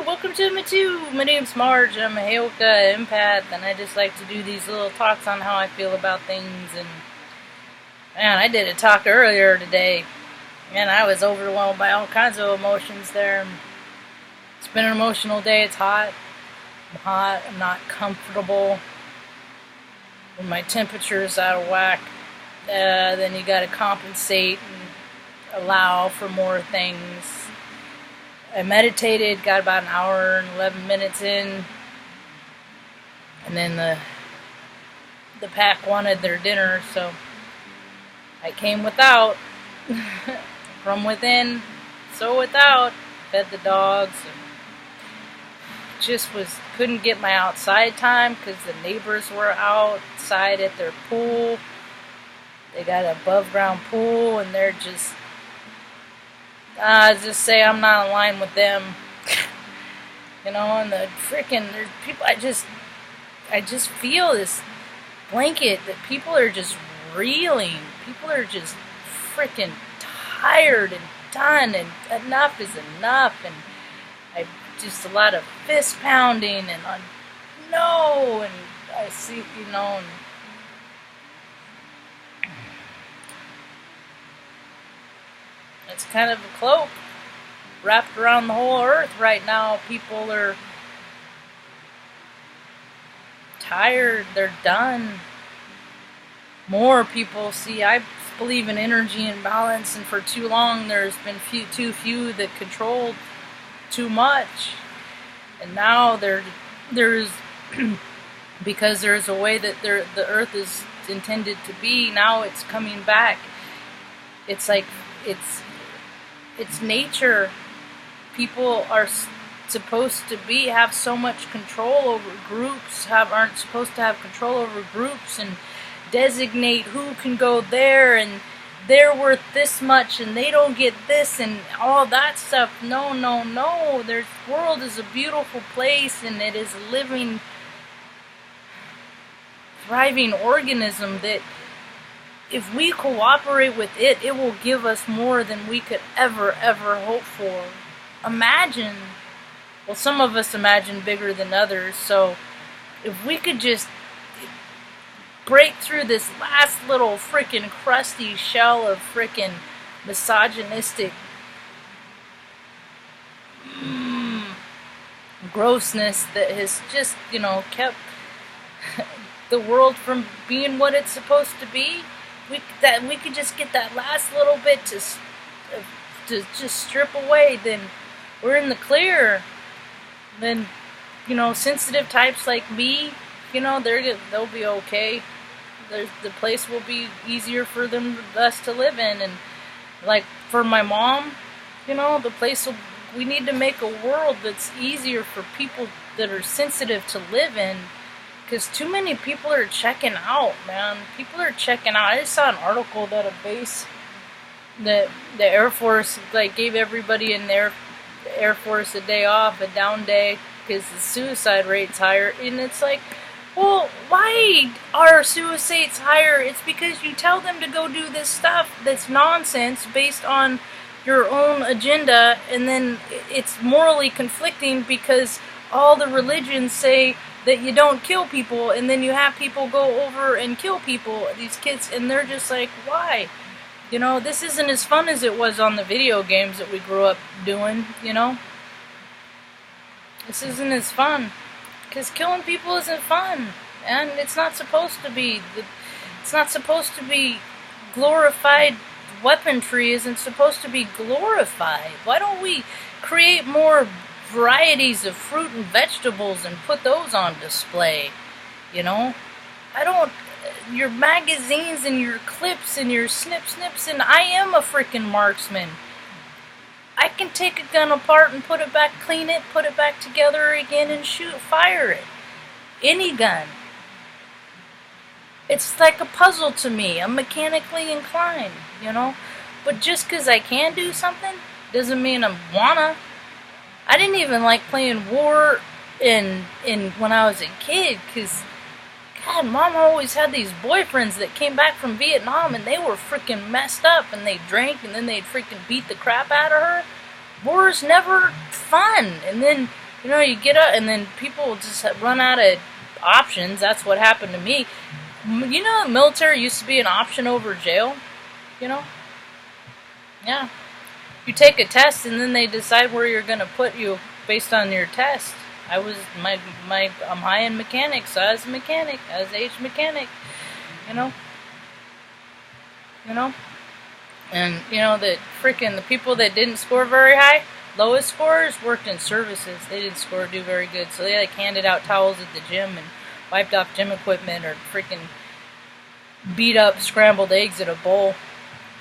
welcome to me too. My name's Marge. I'm a Heyoka empath, and I just like to do these little talks on how I feel about things. And man, I did a talk earlier today, and I was overwhelmed by all kinds of emotions there. It's been an emotional day. It's hot. I'm not comfortable. When my temperature is out of whack, then you gotta compensate and allow for more things. I meditated, got about an hour and 11 minutes in, and then the pack wanted their dinner, so I came without. From within, so without. Fed the dogs, and just couldn't get my outside time because the neighbors were outside at their pool. They got an above ground pool, and they're just just say I'm not in line with them. And the there's people, I just feel this blanket that people are just reeling. People are just freaking tired and done, and enough is enough. And just a lot of fist pounding and no, and I see, and it's kind of a cloak wrapped around the whole earth right now. People are tired. They're done. More people see. I believe in energy and balance, and for too long there's been too few that controlled too much. And now there's because there's a way that the earth is intended to be. Now it's coming back. It's like it's nature. People are supposed to have so much control over groups, aren't supposed to have control over groups and designate who can go there, and they're worth this much and they don't get this and all that stuff. No. The world is a beautiful place, and it is a living, thriving organism that if we cooperate with it, it will give us more than we could ever hope for. Imagine. Well, some of us imagine bigger than others, so if we could just break through this last little frickin' crusty shell of frickin' misogynistic grossness that has just, kept the world from being what it's supposed to be. We could just get that last little bit to just strip away, then we're in the clear. Then, sensitive types like me, they'll be okay. The place will be easier for us to live in. And like for my mom, we need to make a world that's easier for people that are sensitive to live in. Because too many people are checking out, man. People are checking out. I just saw an article that a base, the Air Force, gave everybody in the Air Force a day off, a down day, because the suicide rate's higher. And it's like, well, why are suicides higher? It's because you tell them to go do this stuff that's nonsense based on your own agenda, and then it's morally conflicting because all the religions say that you don't kill people, and then you have people go over and kill people, these kids, and they're just like, why? This isn't as fun as it was on the video games that we grew up doing, This isn't as fun, because killing people isn't fun, and it's not supposed to be. It's not supposed to be glorified. Weaponry isn't supposed to be glorified. Why don't we create more varieties of fruit and vegetables and put those on display? Your magazines and your clips and your snips, and I am a freaking marksman. I can take a gun apart and put it back, clean it, put it back together again, and fire it. Any gun. It's like a puzzle to me. I'm mechanically inclined, But just because I can do something doesn't mean I wanna. I didn't even like playing war in when I was a kid, because God, Mom always had these boyfriends that came back from Vietnam, and they were freaking messed up, and they drank, and then they'd freaking beat the crap out of her. War's never fun. And then You know, you get up and then people just run out of options. That's what happened to me. You know, the military used to be an option over jail. You know? Yeah. You take a test and then they decide where you're going to put you based on your test. I'm high in mechanics, so I was a mechanic. I was age mechanic. You know? And, the people that didn't score very high, lowest scorers, worked in services. They didn't do very good. So they, handed out towels at the gym and wiped off gym equipment, or beat up scrambled eggs at a bowl.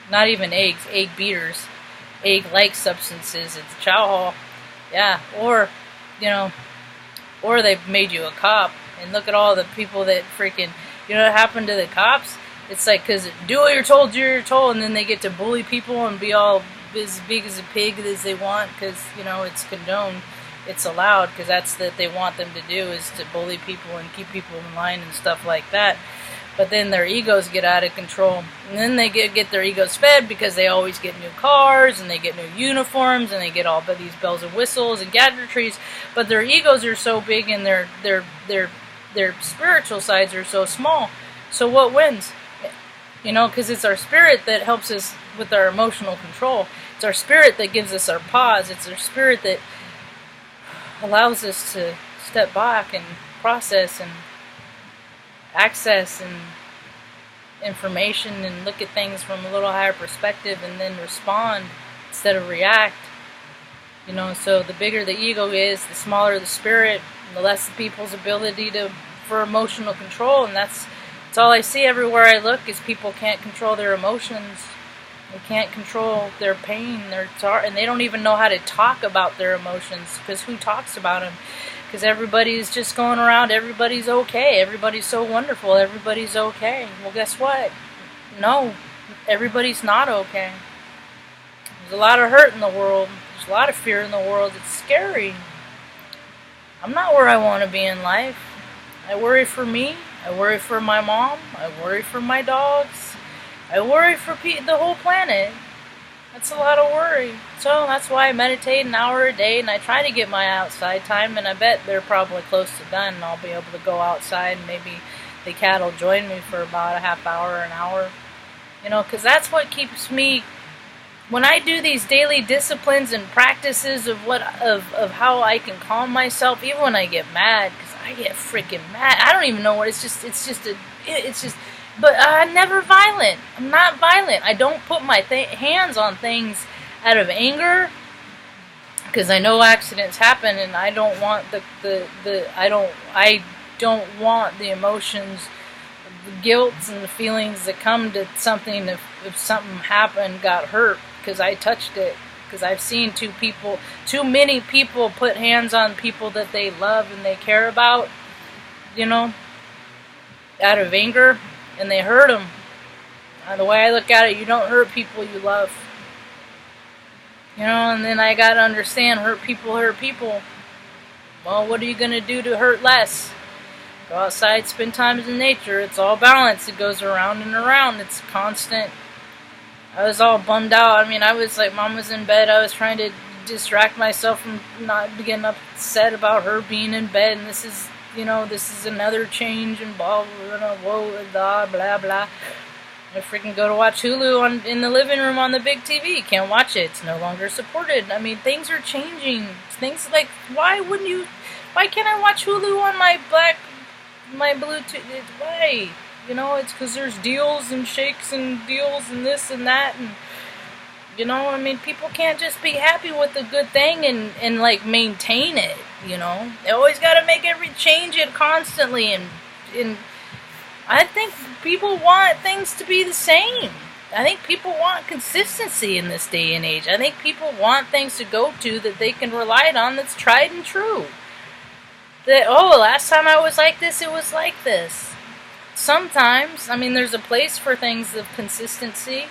Not even eggs, egg beaters. Egg-like substances at the chow hall. Yeah, or they made you a cop. And look at all the people that what happened to the cops? It's like, because do what you're told, and then they get to bully people and be all as big as a pig as they want, because, it's condoned, it's allowed, because that's what they want them to do, is to bully people and keep people in line and stuff like that. But then their egos get out of control, and then they get their egos fed, because they always get new cars, and they get new uniforms, and they get all these bells and whistles and gadgetries, but their egos are so big, and their spiritual sides are so small. So what wins? Because it's our spirit that helps us with our emotional control. It's our spirit that gives us our pause. It's our spirit that allows us to step back and process and access and information and look at things from a little higher perspective, and then respond instead of react. So the bigger the ego is, the smaller the spirit, and the less the people's ability for emotional control. And that's all I see everywhere I look, is people can't control their emotions. They can't control their pain, and they don't even know how to talk about their emotions, because who talks about them? Because everybody's just going around, everybody's okay, everybody's so wonderful, everybody's okay. Well, guess what? No, everybody's not okay. There's a lot of hurt in the world. There's a lot of fear in the world. It's scary. I'm not where I want to be in life. I worry for me. I worry for my mom. I worry for my dogs. I worry for the whole planet. That's a lot of worry. So that's why I meditate an hour a day, and I try to get my outside time, and I bet they're probably close to done, and I'll be able to go outside, and maybe the cat will join me for about a half hour, an hour. Because that's what keeps me. When I do these daily disciplines and practices of how I can calm myself, even when I get mad, because I get freaking mad. I don't even know what but I'm never violent. I'm not violent. I don't put my hands on things out of anger, because I know accidents happen, and I don't want I don't want the emotions, the guilt, and the feelings that come to something if something happened, got hurt, because I touched it. Because I've seen too many people put hands on people that they love and they care about, out of anger, and they hurt them. And the way I look at it, you don't hurt people you love. And then I gotta understand, hurt people. Well, what are you gonna do to hurt less? Go outside, spend time in nature. It's all balance. It goes around and around. It's constant. I was all bummed out. I was like, Mom was in bed. I was trying to distract myself from not getting upset about her being in bed. And this is another change and blah, blah, blah, blah. I freaking go to watch Hulu in the living room on the big TV. Can't watch it. It's no longer supported. Things are changing. Things like, why can't I watch Hulu on my Bluetooth? Why? It's because there's deals and shakes and deals and this and that, and people can't just be happy with a good thing and maintain it. They always got to change it constantly, and I think people want things to be the same. I think people want consistency in this day and age. I think people want things to go to that they can rely on, that's tried and true. That, last time I was like this, it was like this. Sometimes, there's a place for things of consistency,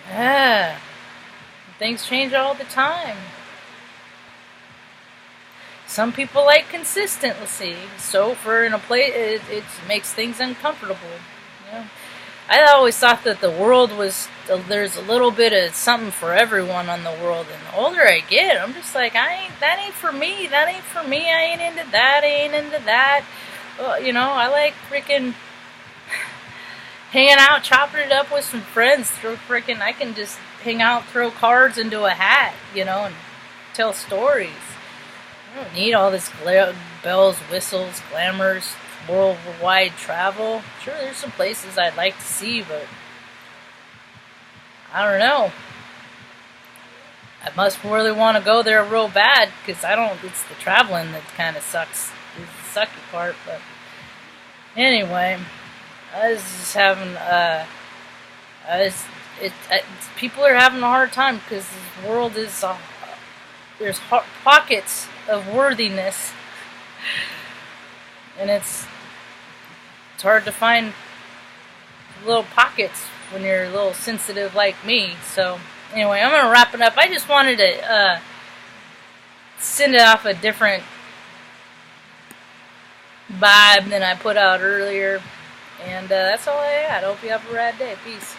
Yeah. Things change all the time. Some people like consistency, so for in a place, it makes things uncomfortable, I always thought that the world was, there's a little bit of something for everyone on the world, and the older I get, I'm just like, that ain't for me, that ain't for me, I ain't into that, I ain't into that. Well, you know, I like freaking hanging out, chopping it up with some friends, I can just hang out, throw cards into a hat, you know, and tell stories. I don't need all this bells, whistles, glamours, worldwide travel. Sure, there's some places I'd like to see, but I don't know. I must really want to go there real bad, because I don't, it's the traveling that kind of sucks. It's the sucky part, but anyway, I was just having, people are having a hard time, because this world is, there's pockets of worthiness, and it's hard to find little pockets when you're a little sensitive like me. So anyway, I'm gonna wrap it up. I just wanted to send it off a different vibe than I put out earlier, and that's all I had. Hope you have a rad day. Peace.